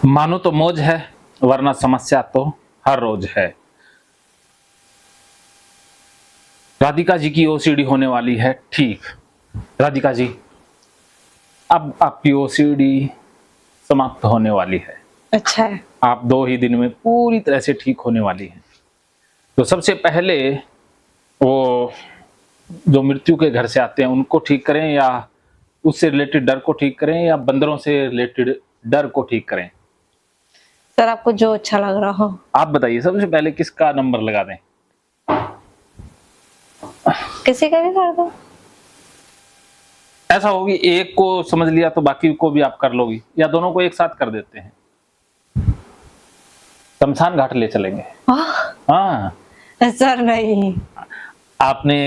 मानो तो मौज है, वरना समस्या तो हर रोज है। राधिका जी की ओसीडी होने वाली है ठीक। राधिका जी, अब आपकी ओसीडी समाप्त होने वाली है। अच्छा है। आप 2 ही दिन में पूरी तरह से ठीक होने वाली हैं। तो सबसे पहले वो जो मृत्यु के घर से आते हैं उनको ठीक करें, या उससे रिलेटेड डर को ठीक करें, या बंदरों से रिलेटेड डर को ठीक करें? सर आपको जो अच्छा लग रहा हो। आप बताइए, सबसे पहले किसका नंबर लगा दें? किसी का भी कर दो। ऐसा होगी एक को समझ लिया तो बाकी को भी आप कर लोगी, या दोनों को एक साथ कर देते हैं? शमशान घाट ले चलेंगे। हाँ सर नहीं। आपने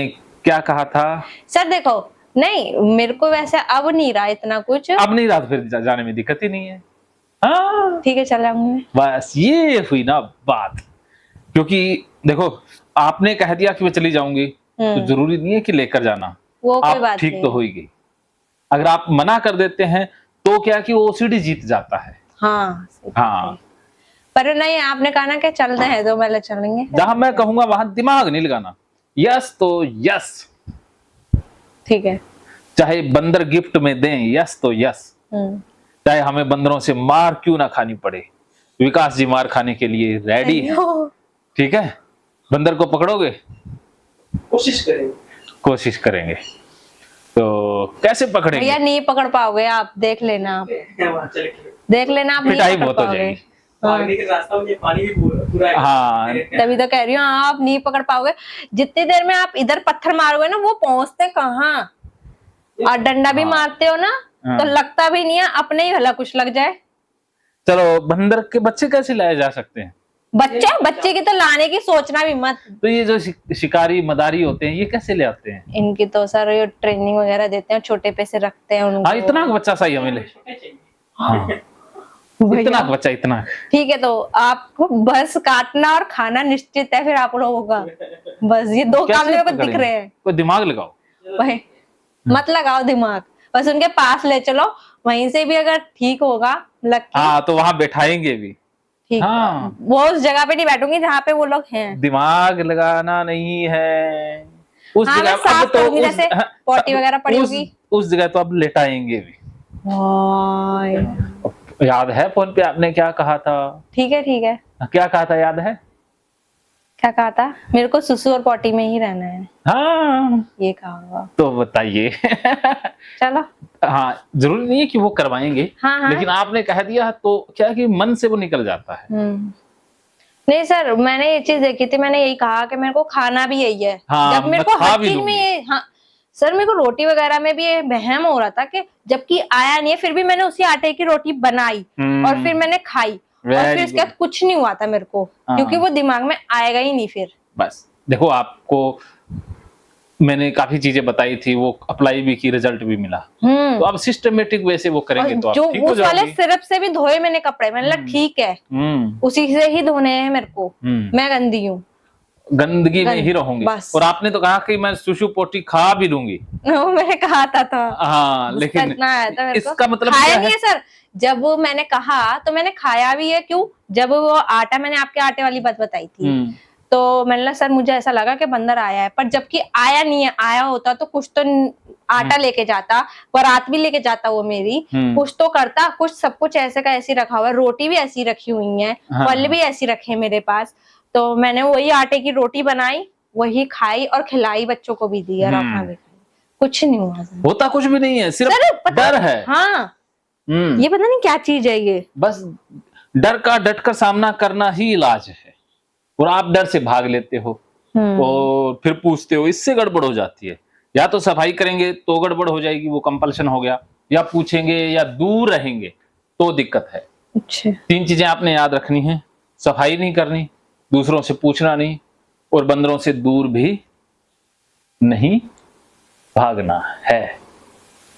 क्या कहा था? सर देखो, नहीं मेरे को वैसे अब नहीं रहा इतना कुछ। अब नहीं रात फिर जाने में दिक्कत ही नहीं है। हाँ ठीक है चल जाऊंगी। बस ये हुई ना बात। क्योंकि देखो, आपने कह दिया कि मैं चली जाऊंगी, तो जरूरी नहीं है कि लेकर जाना। वो कोई आप बात ठीक नहीं। तो होगी। अगर आप मना कर देते हैं तो क्या कि वो ओसीडी जीत जाता है। हाँ हाँ, पर नहीं, आपने कहा ना कि चलते हैं तो पहले चलेंगे। जहां मैं कहूंगा वहां दिमाग नहीं लगाना। यस तो यस। ठीक है। चाहे बंदर गिफ्ट में दें, यस तो यस। चाहे हमें बंदरों से मार क्यों ना खानी पड़े, विकास जी मार खाने के लिए रेडी है। ठीक है, बंदर को पकड़ोगे? कोशिश करेंगे। तो कैसे पकड़ेंगे? भैया नहीं पकड़ पाओगे आप, देख लेना आप। देख लेना आप, पिटाई नहीं पकड़ बहुत हो पाओगे। जाएगी। भागने के रास्ता में पानी भी पूरा है। हाँ तभी तो कह रही हूँ आप नहीं पकड़ पाओगे। जितनी देर में आप इधर पत्थर मारोगे ना, वो पहुंचते कहाँ। और डंडा भी मारते हो ना, तो लगता भी नहीं है, अपने ही भला कुछ लग जाए। चलो, बंदर के बच्चे कैसे लाए जा सकते हैं? बच्चे की तो लाने की सोचना भी मत। तो ये जो शिकारी मदारी होते हैं, ये कैसे ले आते हैं? इनकी तो सर ये ट्रेनिंग वगैरह देते हैं, छोटे पैसे रखते हैं उनको। हाँ, इतना बच्चा सही हमें ले। हाँ, इतना बच्चा, इतना। ठीक है, तो आपको बस काटना और खाना निश्चित है फिर आप लोगों का। बस ये 2 काम मेरे को दिख रहे हैं। कोई दिमाग लगाओ। वही मत लगाओ दिमाग, बस उनके पास ले चलो, वहीं से भी अगर ठीक होगा लकी। हाँ, तो वहां बैठाएंगे भी। ठीक। हाँ, वो उस जगह पे नहीं बैठूंगी जहाँ पे वो लोग हैं। दिमाग लगाना नहीं है उस हाँ, जगह। मैं साफ अब तो करूंगी, जैसे पॉटी वगैरह पड़ी होगी उस जगह तो अब लेटाएंगे भी। याद है फोन पे आपने क्या कहा था? ठीक है ठीक है। क्या कहा था, याद है? क्या कहा था? मेरे को सुसु और पॉटी में ही रहना है। हाँ, ये कहा होगा। तो बताइए। चलो। हाँ, जरूरी नहीं है कि वो करवाएंगे। हाँ। लेकिन आपने कह दिया तो क्या कि मन से वो निकल जाता है। नहीं सर, मैंने ये चीज देखी थी, मैंने यही कहा कि मेरे को खाना भी यही है। हाँ, जब मेरे को हर चीज में ये, हाँ सर, मेरे को रोटी वगैरह में भी ये वहम हो रहा था कि जबकि आया नहीं है, फिर भी मैंने उसी आटे की रोटी बनाई और फिर मैंने खाई, और फिर इसके बाद कुछ नहीं हुआ था मेरे को, क्योंकि वो दिमाग में आएगा ही नहीं फिर। बस देखो, आपको मैंने काफी चीजें बताई थी, वो अप्लाई भी की, रिजल्ट भी मिला। तो अब सिस्टमेटिक वे से वो करेंगे तो आप ठीक हो जाओगे। वाले सिरप से भी धोए मैंने कपड़े, मैंने कहा ठीक है, उसी से ही धोने हैं मेरे को। मैं गंदी हूँ, गंदगी में ही रहूंगी। और आपने तो कहा कि मैं सुसु पोटी खा भी लूंगी। मैंने कहा था तो। हाँ, लेकिन इसका मतलब खाया नहीं है सर। जब वो मैंने कहा तो मैंने खाया भी है। क्यों? जब वो आटा, मैंने आपके आटे वाली बात बताई थी, तो मैंने कहा सर मुझे ऐसा लगा कि बंदर आया है, पर जबकि आया नहीं है। आया होता तो कुछ तो आटा लेके जाता, बारात भी लेके जाता वो मेरी, कुछ तो करता, कुछ सब कुछ ऐसे का ऐसी रखा हुआ है, रोटी भी ऐसी रखी हुई है, फल भी ऐसी रखे मेरे पास। तो मैंने वही आटे की रोटी बनाई, वही खाई और खिलाई, बच्चों को भी दी और अपना भी खाई। कुछ नहीं हुआ। होता कुछ भी नहीं है, सिर्फ डर है। हाँ, ये पता नहीं क्या चीज है ये। बस डर का डटकर सामना करना ही इलाज है। और आप डर से भाग लेते हो और फिर पूछते हो, इससे गड़बड़ हो जाती है। या तो सफाई करेंगे तो गड़बड़ हो जाएगी, वो कंपल्शन हो गया, या पूछेंगे या दूर रहेंगे तो दिक्कत है। अच्छा। 3 चीजें आपने याद रखनी है: सफाई नहीं करनी, दूसरों से पूछना नहीं, और बंदरों से दूर भी नहीं भागना है।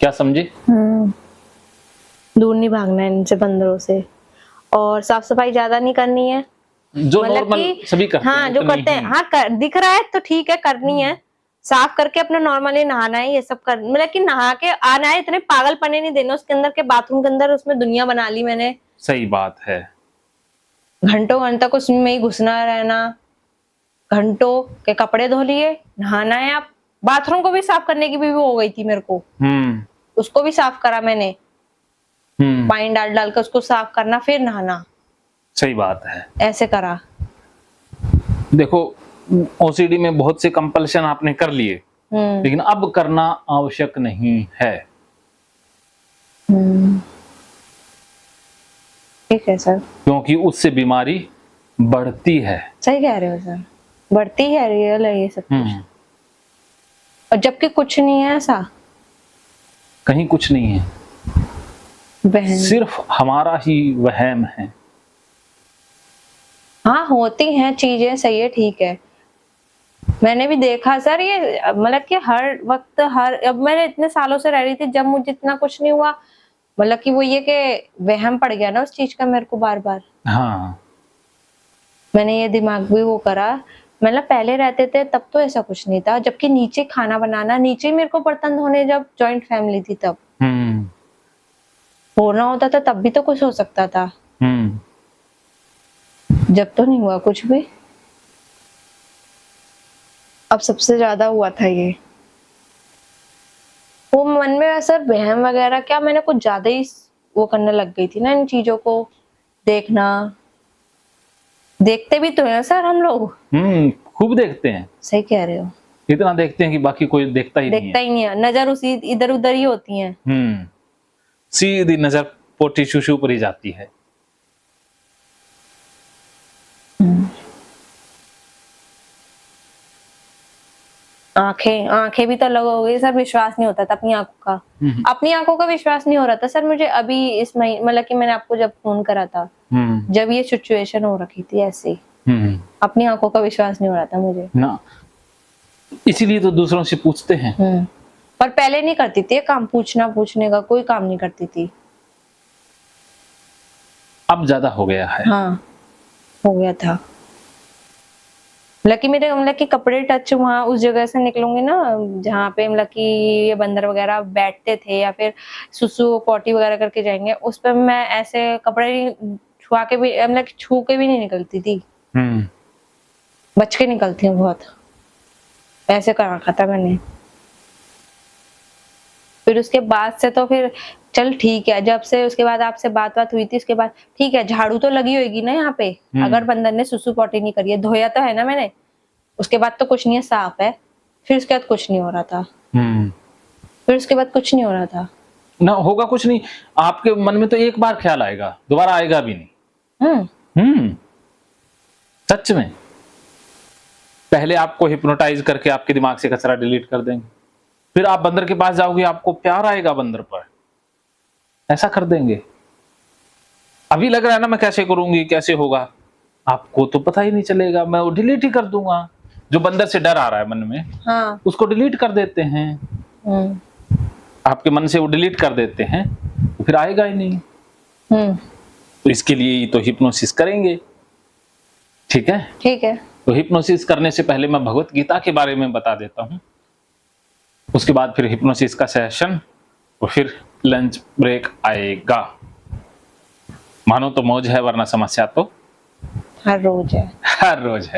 क्या समझे? दूर नहीं भागना है इनसे, बंदरों से। और साफ सफाई ज्यादा नहीं करनी है, जो नॉर्मल सभी करते हैं। हाँ, जो करते हैं। हाँ, दिख रहा है तो ठीक है, करनी है। साफ करके अपना नॉर्मली नहाना है, ये सब कर, मतलब कि नहा के आना है। इतने पागलपने नहीं देना उसके अंदर के, बाथरूम के अंदर उसमें दुनिया बना ली मैंने। सही बात है। घंटों घंटों तक उसमें ही घुसना रहना, घंटों के कपड़े धो लिए, नहाना है। आप बाथरूम को भी साफ करने की भी वो हो गई थी मेरे को, उसको भी साफ करा मैंने, पानी डाल डाल कर उसको साफ करना फिर नहाना। सही बात है। ऐसे करा। देखो ओसीडी में बहुत से कंपल्शन आपने कर लिए, लेकिन अब करना आवश्यक नहीं है। ठीक है सर। क्योंकि उससे बीमारी बढ़ती है। सही कह रहे हो सर, बढ़ती है, रियल है ये सब कुछ। और जबकि कुछ नहीं है ऐसा, कहीं कुछ नहीं है, बहन सिर्फ हमारा ही वहम है। हाँ होती हैं चीजें, सही है, ठीक है। मैंने भी देखा सर, ये मतलब कि हर वक्त अब मैं इतने सालों से रह रही थी, जब मुझे इतना कुछ नहीं हुआ, मतलब कि वो ये कि वहम पड़ गया ना उस चीज का मेरे को बार बार। हाँ मैंने ये दिमाग भी वो करा, मतलब पहले रहते थे तब तो ऐसा कुछ नहीं था, जबकि नीचे खाना बनाना, नीचे मेरे को बर्तन धोने, जब जॉइंट फैमिली थी तब होना होता था, तब भी तो कुछ हो सकता था। जब तो नहीं हुआ कुछ भी। अब सबसे ज्यादा हुआ था ये, वो मन में असर वहम वगैरह क्या, मैंने कुछ ज्यादा ही वो करने लग गई थी ना इन चीजों को देखना। देखते भी तो हैं सर हम लोग। खूब देखते हैं। सही कह रहे हो। इतना देखते हैं कि बाकी कोई देखता ही नहीं है। नजर उसी इधर उधर ही होती है। सीधी नजर पोटी शुशु पर ही जाती है। आंखें भी तो अलग हो गई सर, विश्वास नहीं होता था अपनी आंखों का। अपनी आंखों का विश्वास नहीं हो रहा था सर मुझे अभी इस महीने, मतलब कि मैंने आपको जब फोन करा था, जब ये सिचुएशन हो रखी थी ऐसी, अपनी आंखों का विश्वास नहीं हो रहा था मुझे ना, इसीलिए तो दूसरों से पूछते हैं। पर पहले नहीं करती थी काम, पूछने का कोई काम नहीं करती थी। अब ज्यादा हो गया है। हाँ हो गया था। मतलब कि कपड़े टच वहाँ उस जगह से निकलूंगी ना जहाँ पे मतलब कि ये बंदर वगैरह बैठते थे, या फिर सुसु पॉटी वगैरह करके जाएंगे, उस पर मैं ऐसे कपड़े छुआ के भी, मतलब छू के भी नहीं निकलती थी। बच के निकलती हूँ बहुत, ऐसे कर रखा था मैंने। फिर उसके बाद से तो फिर चल ठीक है, जब से उसके बाद आपसे बात हुई थी, उसके बाद ठीक है, झाड़ू तो लगी होगी ना यहाँ पे, अगर बंदर ने सुसु पॉटी नहीं करी है, धोया तो है ना मैंने, उसके बाद तो कुछ नहीं है, साफ है। फिर उसके बाद कुछ नहीं हो रहा था। फिर उसके बाद कुछ नहीं हो रहा था ना, होगा कुछ नहीं। आपके मन में तो एक बार ख्याल आएगा, दोबारा आएगा भी नहीं। सच में। पहले आपको हिप्नोटाइज करके आपके दिमाग से कचरा डिलीट कर देंगे, फिर आप बंदर के पास जाओगे, आपको प्यार आएगा बंदर पर, ऐसा कर देंगे। अभी लग रहा है ना मैं कैसे करूंगी, कैसे होगा, आपको तो पता ही नहीं चलेगा, मैं वो डिलीट ही कर दूंगा। जो बंदर से डर आ रहा है मन में, हाँ। उसको डिलीट कर देते हैं। आपके मन से वो डिलीट कर देते हैं, तो फिर आएगा ही नहीं। तो इसके लिए ही तो हिप्नोसिस करेंगे। ठीक है, ठीक है। तो हिप्नोसिस करने से पहले मैं भगवत गीता के बारे में बता देता हूँ, उसके बाद फिर हिप्नोसिस का सेशन और फिर लंच ब्रेक आएगा। मानो तो मौज है, वरना समस्या तो हर रोज है। हर रोज है।